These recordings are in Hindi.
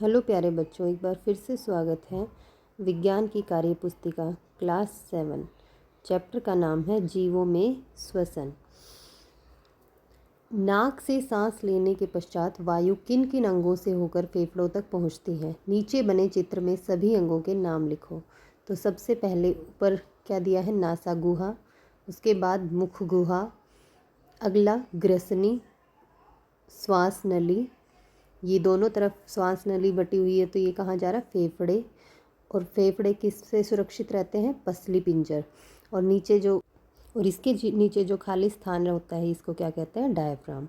हेलो प्यारे बच्चों, एक बार फिर से स्वागत है। विज्ञान की कार्य पुस्तिका क्लास 7 चैप्टर का नाम है जीवों में श्वसन। नाक से सांस लेने के पश्चात वायु किन किन अंगों से होकर फेफड़ों तक पहुंचती है। नीचे बने चित्र में सभी अंगों के नाम लिखो। तो सबसे पहले ऊपर क्या दिया है, नासा गुहा, उसके बाद मुख गुहा, अगला ग्रसनी, श्वास नली, ये दोनों तरफ श्वास नली बटी हुई है, तो ये कहाँ जा रहा है, फेफड़े। और फेफड़े किससे सुरक्षित रहते हैं, पसली पिंजर। और नीचे जो इसके नीचे जो खाली स्थान होता है, इसको क्या कहते हैं, डायफ्राम।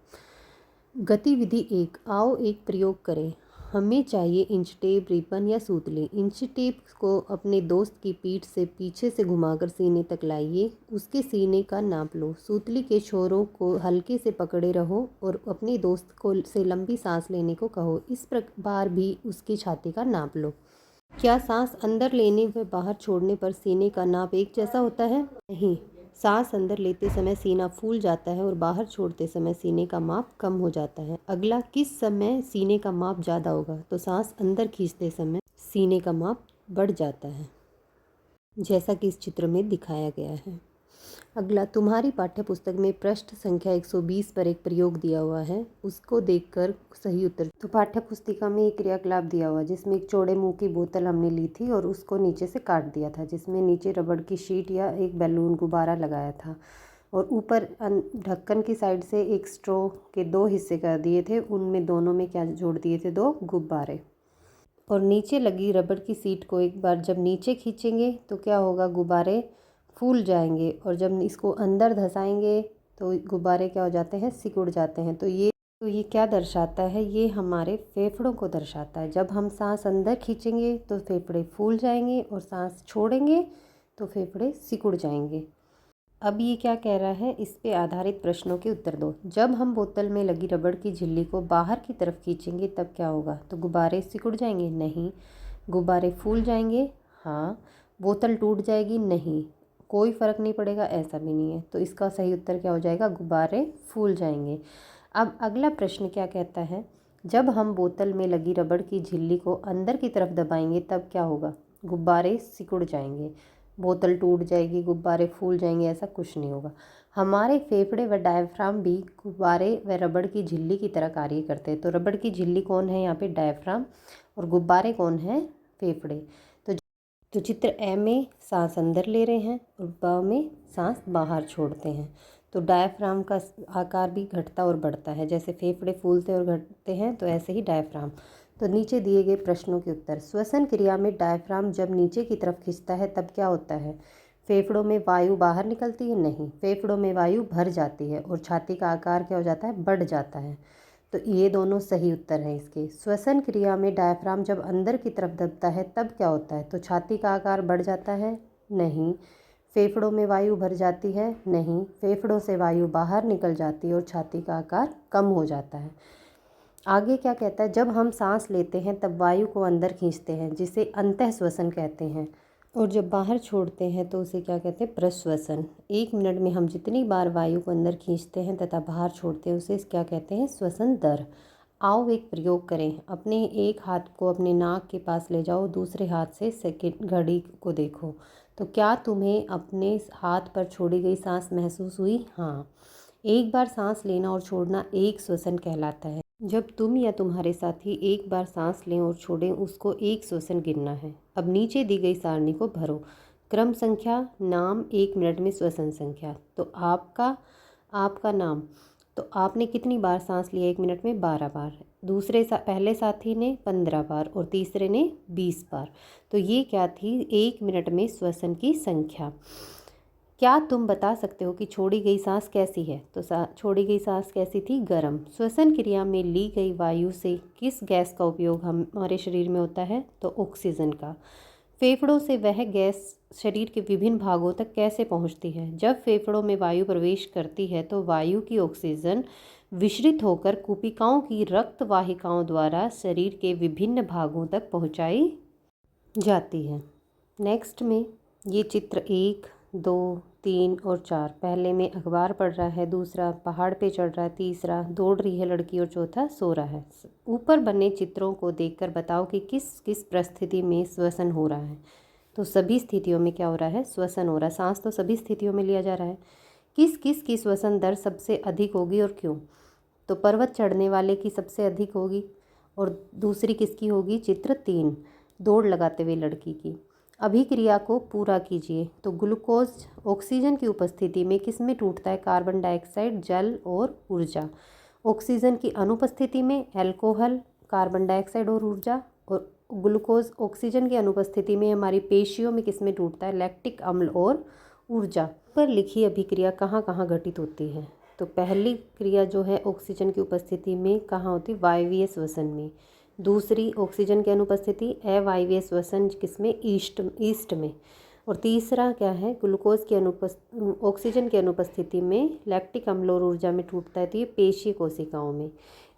गतिविधि 1, आओ एक प्रयोग करें। हमें चाहिए इंच टेप, रिबन या सूतली। इंच टेप को अपने दोस्त की पीठ से पीछे से घुमाकर सीने तक लाइए, उसके सीने का नाप लो। सूतली के छोरों को हल्के से पकड़े रहो और अपने दोस्त को से लंबी सांस लेने को कहो। इस बार भी उसकी छाती का नाप लो। क्या सांस अंदर लेने व बाहर छोड़ने पर सीने का नाप एक जैसा होता है? नहीं, सांस अंदर लेते समय सीना फूल जाता है और बाहर छोड़ते समय सीने का माप कम हो जाता है। अगला, किस समय सीने का माप ज़्यादा होगा? तो सांस अंदर खींचते समय सीने का माप बढ़ जाता है, जैसा कि इस चित्र में दिखाया गया है। अगला, तुम्हारी पाठ्य पुस्तक में पृष्ठ संख्या 120 पर एक प्रयोग दिया हुआ है, उसको देखकर सही उत्तर। तो पाठ्य पुस्तिका में एक क्रियाकलाप दिया हुआ जिसमें एक चौड़े मुंह की बोतल हमने ली थी और उसको नीचे से काट दिया था, जिसमें नीचे रबड़ की शीट या एक बैलून गुब्बारा लगाया था और ऊपर ढक्कन की साइड से एक स्ट्रॉ के 2 हिस्से कर दिए थे, उनमें दोनों में क्या जोड़ दिए थे, 2 गुब्बारे। और नीचे लगी रबड़ की सीट को एक बार जब नीचे खींचेंगे तो क्या होगा, गुब्बारे फूल जाएंगे और जब इसको अंदर धंसाएंगे तो गुब्बारे क्या हो जाते हैं, सिकुड़ जाते हैं। तो ये क्या दर्शाता है, ये हमारे फेफड़ों को दर्शाता है। जब हम सांस अंदर खींचेंगे तो फेफड़े फूल जाएंगे और सांस छोड़ेंगे तो फेफड़े सिकुड़ जाएंगे। अब ये क्या कह रहा है, इस पे आधारित प्रश्नों के उत्तर दो। जब हम बोतल में लगी रबड़ की झिल्ली को बाहर की तरफ खींचेंगे तब क्या होगा? तो गुब्बारे सिकुड़ जाएंगे? नहीं। गुब्बारे फूल जाएंगे? हाँ। बोतल टूट जाएगी? नहीं। कोई फ़र्क नहीं पड़ेगा? ऐसा भी नहीं है। तो इसका सही उत्तर क्या हो जाएगा, गुब्बारे फूल जाएंगे। अब अगला प्रश्न क्या कहता है, जब हम बोतल में लगी रबड़ की झिल्ली को अंदर की तरफ दबाएंगे तब क्या होगा? गुब्बारे सिकुड़ जाएंगे। बोतल टूट जाएगी, गुब्बारे फूल जाएंगे, ऐसा कुछ नहीं होगा। हमारे फेफड़े व डायफ्राम भी गुब्बारे व रबड़ की झिल्ली की तरह कार्य करते हैं। तो रबड़ की झिल्ली कौन है यहाँ पे, डायफ्राम, और गुब्बारे कौन है, फेफड़े। तो चित्र ए में सांस अंदर ले रहे हैं और ब में सांस बाहर छोड़ते हैं। तो डायफ्राम का आकार भी घटता और बढ़ता है, जैसे फेफड़े फूलते और घटते हैं तो ऐसे ही डायफ्राम। तो नीचे दिए गए प्रश्नों के उत्तर। श्वसन क्रिया में डायफ्राम जब नीचे की तरफ खींचता है तब क्या होता है? फेफड़ों में वायु बाहर निकलती है? नहीं, फेफड़ों में वायु भर जाती है और छाती का आकार क्या हो जाता है, बढ़ जाता है। तो ये दोनों सही उत्तर हैं इसके। श्वसन क्रिया में डायफ्राम जब अंदर की तरफ दबता है तब क्या होता है? तो छाती का आकार बढ़ जाता है? नहीं। फेफड़ों में वायु भर जाती है? नहीं। फेफड़ों से वायु बाहर निकल जाती है और छाती का आकार कम हो जाता है। आगे क्या कहता है, जब हम सांस लेते हैं तब वायु को अंदर खींचते हैं, जिसे अंतः श्वसन कहते हैं, और जब बाहर छोड़ते हैं तो उसे क्या कहते हैं, प्रश्वसन। 1 मिनट में हम जितनी बार वायु को अंदर खींचते हैं तथा बाहर छोड़ते हैं उसे क्या कहते हैं, श्वसन दर। आओ एक प्रयोग करें। अपने एक हाथ को अपने नाक के पास ले जाओ, दूसरे हाथ से सेकंड घड़ी को देखो। तो क्या तुम्हें अपने हाथ पर छोड़ी गई सांस महसूस हुई? हाँ। एक बार सांस लेना और छोड़ना एक श्वसन कहलाता है। जब तुम या तुम्हारे साथी एक बार सांस लें और छोड़ें, उसको एक श्वसन गिनना है। अब नीचे दी गई सारणी को भरो। क्रम संख्या, नाम, 1 मिनट में श्वसन संख्या। तो आपका नाम, तो आपने कितनी बार सांस लिया 1 मिनट में? 12 बार। पहले साथी ने 15 बार और तीसरे ने 20 बार। तो ये क्या थी, 1 मिनट में श्वसन की संख्या। क्या तुम बता सकते हो कि छोड़ी गई सांस कैसी है? तो छोड़ी गई सांस कैसी थी, गर्म। श्वसन क्रिया में ली गई वायु से किस गैस का उपयोग हमारे शरीर में होता है? तो ऑक्सीजन का। फेफड़ों से वह गैस शरीर के विभिन्न भागों तक कैसे पहुंचती है? जब फेफड़ों में वायु प्रवेश करती है तो वायु की ऑक्सीजन विसरित होकर कुपिकाओं की रक्त वाहिकाओं द्वारा शरीर के विभिन्न भागों तक पहुंचाई जाती है। नेक्स्ट में ये चित्र 1, 2, 3 और 4। पहले में अखबार पढ़ रहा है, दूसरा पहाड़ पे चढ़ रहा है, तीसरा दौड़ रही है लड़की और चौथा सो रहा है। ऊपर बने चित्रों को देखकर बताओ कि किस किस परिस्थिति में श्वसन हो रहा है। तो सभी स्थितियों में क्या हो रहा है, श्वसन हो रहा है। सांस तो सभी स्थितियों में लिया जा रहा है। किस किस की श्वसन दर सबसे अधिक होगी और क्यों? तो पर्वत चढ़ने वाले की सबसे अधिक होगी और दूसरी किसकी होगी, चित्र 3 दौड़ लगाते हुए लड़की की। अभिक्रिया को पूरा कीजिए। तो ग्लूकोज ऑक्सीजन की उपस्थिति में किस में टूटता है, कार्बन डाइऑक्साइड, जल और ऊर्जा। ऑक्सीजन की अनुपस्थिति में अल्कोहल, कार्बन डाइऑक्साइड और ऊर्जा। और ग्लूकोज ऑक्सीजन की अनुपस्थिति में हमारी पेशियों में किस में टूटता है, लैक्टिक अम्ल और ऊर्जा। पर लिखी अभिक्रिया कहाँ कहाँ घटित होती है। तो पहली क्रिया जो है ऑक्सीजन की उपस्थिति में कहाँ होती है, वायवीय श्वसन में। दूसरी ऑक्सीजन की अनुपस्थिति अवायवीय श्वसन किसमें, ईस्ट में। और तीसरा क्या है, ग्लूकोज की ऑक्सीजन की अनुपस्थिति में लैक्टिक अम्ल और ऊर्जा में टूटता है, तो ये पेशीय कोशिकाओं में।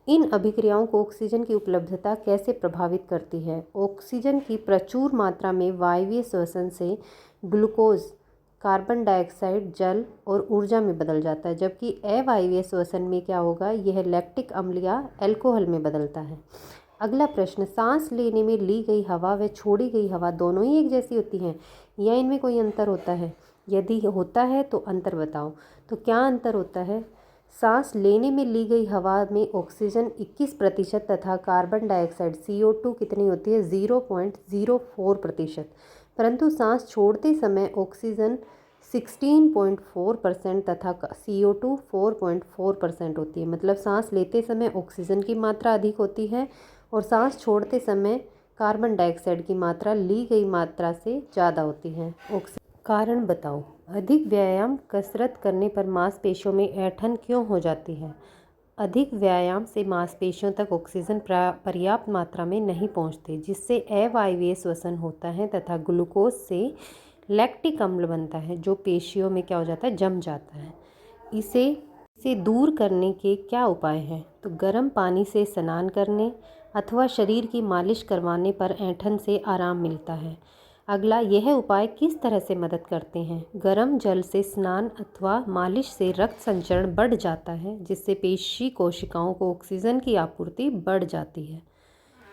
इन अभिक्रियाओं को ऑक्सीजन की उपलब्धता कैसे प्रभावित करती है। ऑक्सीजन की प्रचुर मात्रा में वायवीय श्वसन से ग्लूकोज कार्बन डाइऑक्साइड, जल और ऊर्जा में बदल जाता है, जबकि अवायवीय श्वसन में क्या होगा, यह लैक्टिक अम्ल या अल्कोहल में बदलता है। अगला प्रश्न, सांस लेने में ली गई हवा व छोड़ी गई हवा दोनों ही एक जैसी होती हैं या इनमें कोई अंतर होता है? यदि होता है तो अंतर बताओ। तो क्या अंतर होता है, सांस लेने में ली गई हवा में ऑक्सीजन 21% तथा कार्बन डाइऑक्साइड CO2 कितनी होती है, 0.04%। परंतु सांस छोड़ते समय ऑक्सीजन 16.4% तथा CO2 4.4% होती है। मतलब सांस लेते समय ऑक्सीजन की मात्रा अधिक होती है और सांस छोड़ते समय कार्बन डाइऑक्साइड की मात्रा ली गई मात्रा से ज़्यादा होती है। कारण बताओ। अधिक व्यायाम कसरत करने पर मांसपेशियों में ऐंठन क्यों हो जाती है? अधिक व्यायाम से मांसपेशियों तक ऑक्सीजन पर्याप्त मात्रा में नहीं पहुंचती, जिससे अवायवीय श्वसन होता है तथा ग्लूकोज से लैक्टिक अम्ल बनता है, जो पेशियों में क्या हो जाता है, जम जाता है। इसे दूर करने के क्या उपाय हैं? तो गर्म पानी से स्नान करने अथवा शरीर की मालिश करवाने पर ऐंठन से आराम मिलता है। अगला, यह उपाय किस तरह से मदद करते हैं? गर्म जल से स्नान अथवा मालिश से रक्त संचरण बढ़ जाता है, जिससे पेशी कोशिकाओं को ऑक्सीजन की आपूर्ति बढ़ जाती है।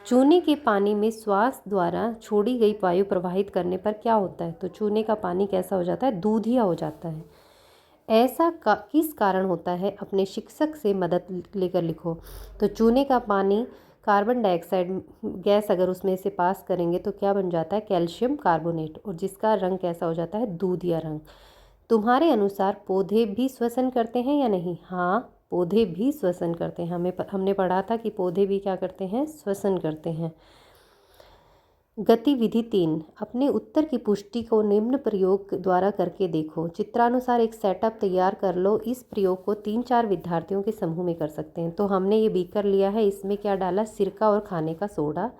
चूने के पानी में श्वास द्वारा छोड़ी गई वायु प्रवाहित करने पर क्या होता है? तो चूने का पानी कैसा हो जाता है, दूधिया हो जाता है। ऐसा किस कारण होता है, अपने शिक्षक से मदद लेकर लिखो। तो चूने का पानी कार्बन डाइऑक्साइड गैस अगर उसमें से पास करेंगे तो क्या बन जाता है, कैल्शियम कार्बोनेट, और जिसका रंग कैसा हो जाता है, दूधिया रंग। तुम्हारे अनुसार पौधे भी श्वसन करते हैं या नहीं? हाँ, पौधे भी श्वसन करते हैं। हमने पढ़ा था कि पौधे भी क्या करते हैं, श्वसन करते हैं। गतिविधि 3, अपने उत्तर की पुष्टि को निम्न प्रयोग द्वारा करके देखो। चित्रानुसार एक सेटअप तैयार कर लो। इस प्रयोग को 3-4 विद्यार्थियों के समूह में कर सकते हैं। तो हमने ये बीकर लिया है, इसमें क्या डाला, सिरका और खाने का सोडा।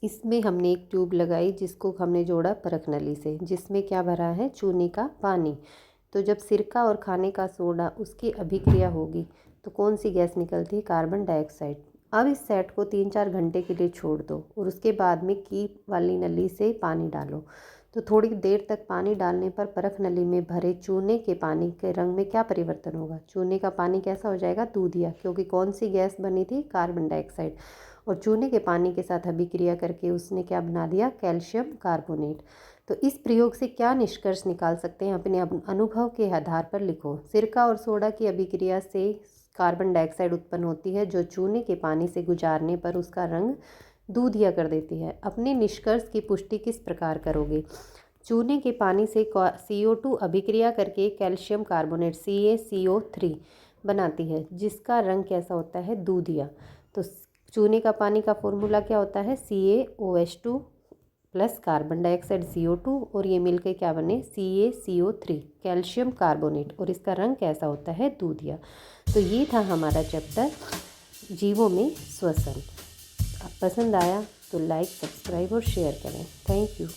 इसमें हमने एक ट्यूब लगाई जिसको हमने जोड़ा परख नली से, जिसमें क्या भरा है, चूने का पानी। तो जब सिरका और खाने का सोडा उसकी अभिक्रिया होगी तो कौन सी गैस निकलती है, कार्बन डाइऑक्साइड। अब इस सेट को 3-4 घंटे के लिए छोड़ दो और उसके बाद में कीप वाली नली से पानी डालो। तो थोड़ी देर तक पानी डालने पर परख नली में भरे चूने के पानी के रंग में क्या परिवर्तन होगा? चूने का पानी कैसा हो जाएगा, दूधिया, क्योंकि कौन सी गैस बनी थी, कार्बन डाइऑक्साइड। और चूने के पानी के साथ अभिक्रिया करके उसने क्या बना दिया, कैल्शियम कार्बोनेट। तो इस प्रयोग से क्या निष्कर्ष निकाल सकते हैं, अपने अनुभव के आधार पर लिखो। सिरका और सोडा की अभिक्रिया से कार्बन डाइऑक्साइड उत्पन्न होती है, जो चूने के पानी से गुजारने पर उसका रंग दूधिया कर देती है। अपने निष्कर्ष की पुष्टि किस प्रकार करोगे? चूने के पानी से CO2 अभिक्रिया करके कैल्शियम कार्बोनेट CaCO3 बनाती है, जिसका रंग कैसा होता है, दूधिया। तो चूने का पानी का फॉर्मूला क्या होता है, CaOH2 plus carbon dioxide CO2, और ये मिलकर क्या बने, CaCO3 कैल्शियम कार्बोनेट, और इसका रंग कैसा होता है, दूधिया। तो ये था हमारा चैप्टर जीवों में श्वसन। पसंद आया तो लाइक, सब्सक्राइब और शेयर करें। Thank you.